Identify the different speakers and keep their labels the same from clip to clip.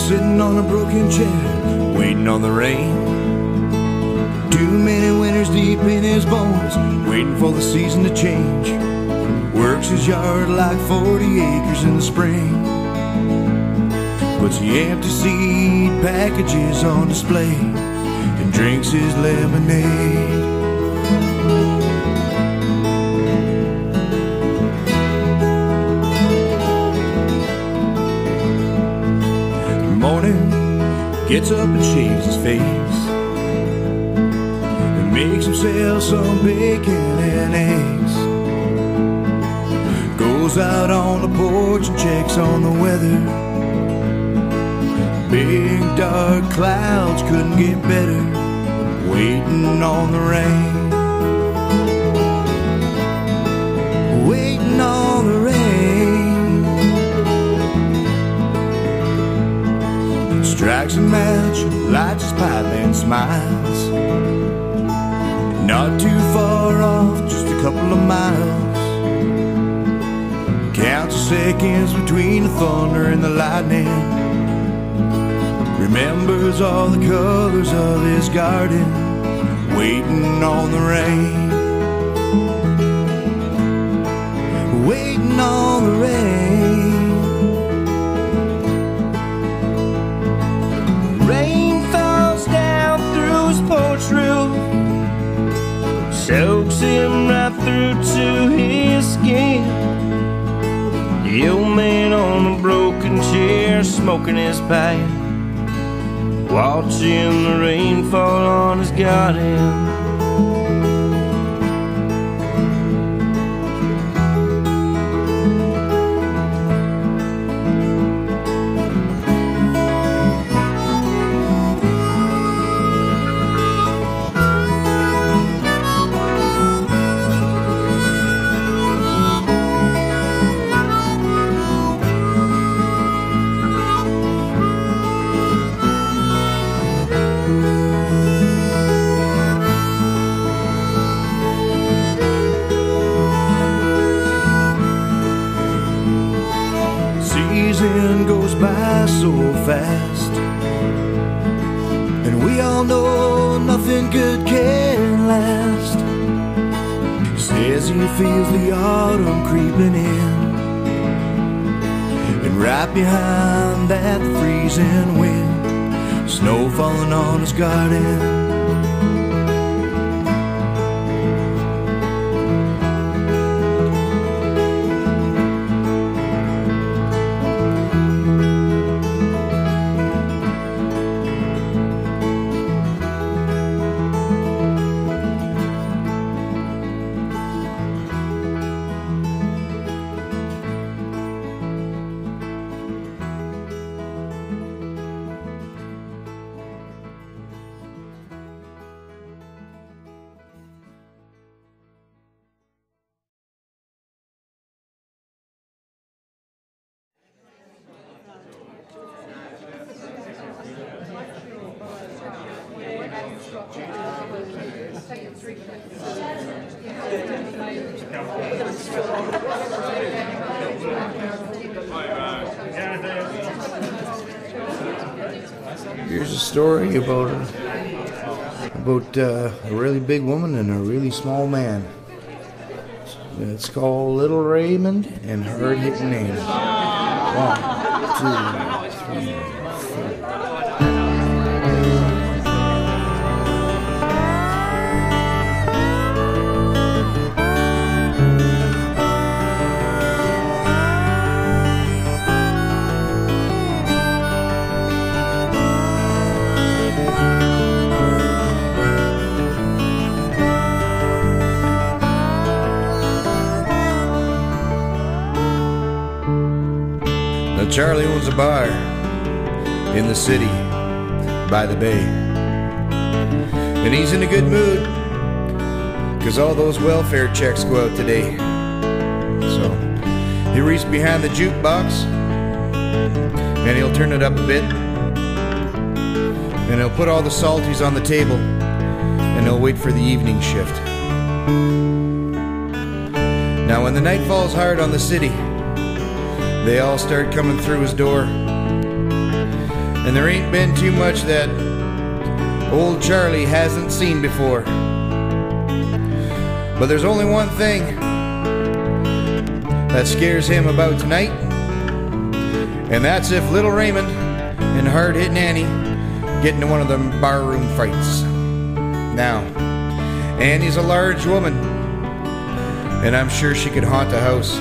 Speaker 1: sitting on a broken chair, waiting on the rain. Too many winters deep in his bones, waiting for the season to change. Works his yard like 40 acres in the spring. Puts the empty seed packages on display and drinks his lemonade. Morning, gets up and shaves his face and makes himself some bacon and eggs. Goes out on the porch and checks on the weather. Big dark clouds couldn't get better, waiting on the rain. Waiting on the rain. Strikes a match, lights his pipe and smiles. Not too far off, just a couple of miles. Counts the seconds between the thunder and the lightning. Remembers all the colors of his garden, waiting on the rain. Waiting on the rain. Rain falls down through his porch roof, soaks him right through to his skin. The old man on a broken chair, smoking his pipe, watching the rain fall on his garden. Season goes by so fast, and we all know nothing good can last. He says he feels the autumn creeping in, and right behind that the freezing wind, snow falling on his garden. Here's a story about a really big woman and a really small man. It's called Little Raymond and Hard Hitting Names. 1, 2, 3, 4. Charlie owns a bar in the city by the bay, and he's in a good mood because all those welfare checks go out today. So he reaches behind the jukebox and he'll turn it up a bit, and he'll put all the salties on the table, and he'll wait for the evening shift. Now when the night falls hard on the city, they all start coming through his door, And there ain't been too much that old Charlie hasn't seen before. But there's only one thing that scares him about tonight, and that's if Little Raymond and Hard-Hitting Annie get into one of them barroom fights. Now, Annie's a large woman, and I'm sure she could haunt a house.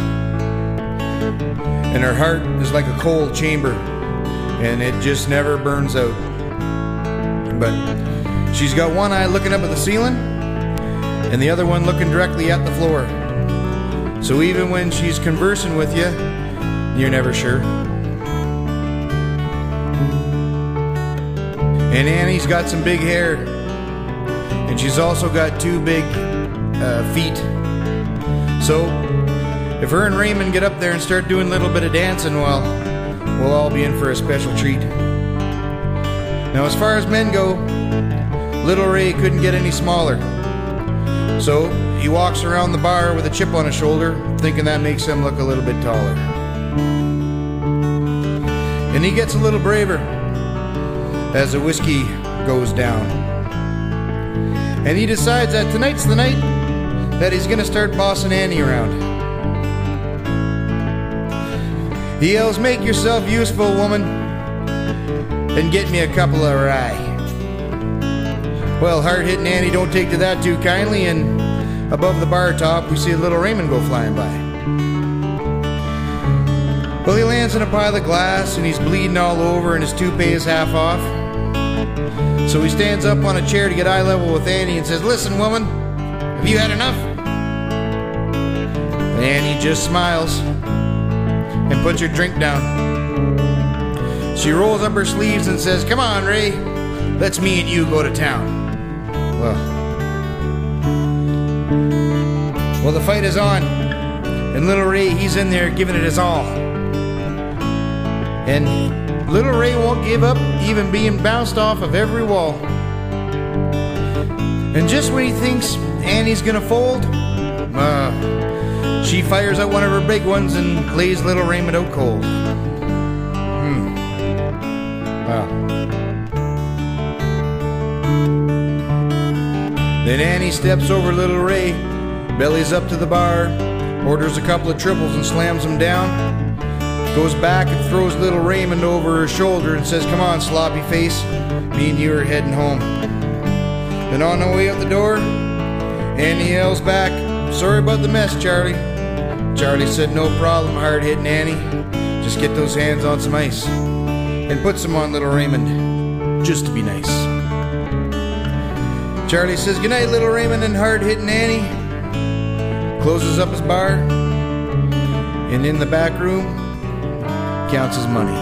Speaker 1: And her heart is like a cold chamber, and it just never burns out. But she's got one eye looking up at the ceiling, and the other one looking directly at the floor. So even when she's conversing with you, you're never sure. And Annie's got some big hair, and she's also got 2 big feet. So if her and Raymond get up there and start doing a little bit of dancing, well, we'll all be in for a special treat. Now, as far as men go, Little Ray couldn't get any smaller. So he walks around the bar with a chip on his shoulder, thinking that makes him look a little bit taller. And he gets a little braver as the whiskey goes down. And he decides that tonight's the night that he's gonna start bossing Annie around. He yells, "Make yourself useful, woman, and get me a couple of rye." Well, Hard-Hitting Annie don't take to that too kindly, and above the bar top we see Little Raymond go flying by. Well, he lands in a pile of glass and he's bleeding all over and his toupee is half off. So he stands up on a chair to get eye level with Annie and says, "Listen, woman, have you had enough?" And Annie just smiles and puts her drink down. She rolls up her sleeves and says, "Come on, Ray, let's me and you go to town." Well, the fight is on, and Little Ray, he's in there giving it his all. And Little Ray won't give up, even being bounced off of every wall. And just when he thinks Annie's gonna fold, she fires out one of her big ones and lays Little Raymond out cold. Wow. Then Annie steps over Little Ray, bellies up to the bar, orders a couple of triples and slams them down, goes back and throws Little Raymond over her shoulder and says, "Come on, sloppy face, me and you are heading home." Then on the way out the door, Annie yells back, "Sorry about the mess, Charlie." Charlie said, "No problem, Hard-Hitting Annie. Just get those hands on some ice and put some on Little Raymond, just to be nice." Charlie says, "Goodnight, Little Raymond," and Hard-Hitting Annie closes up his bar, and in the back room counts his money.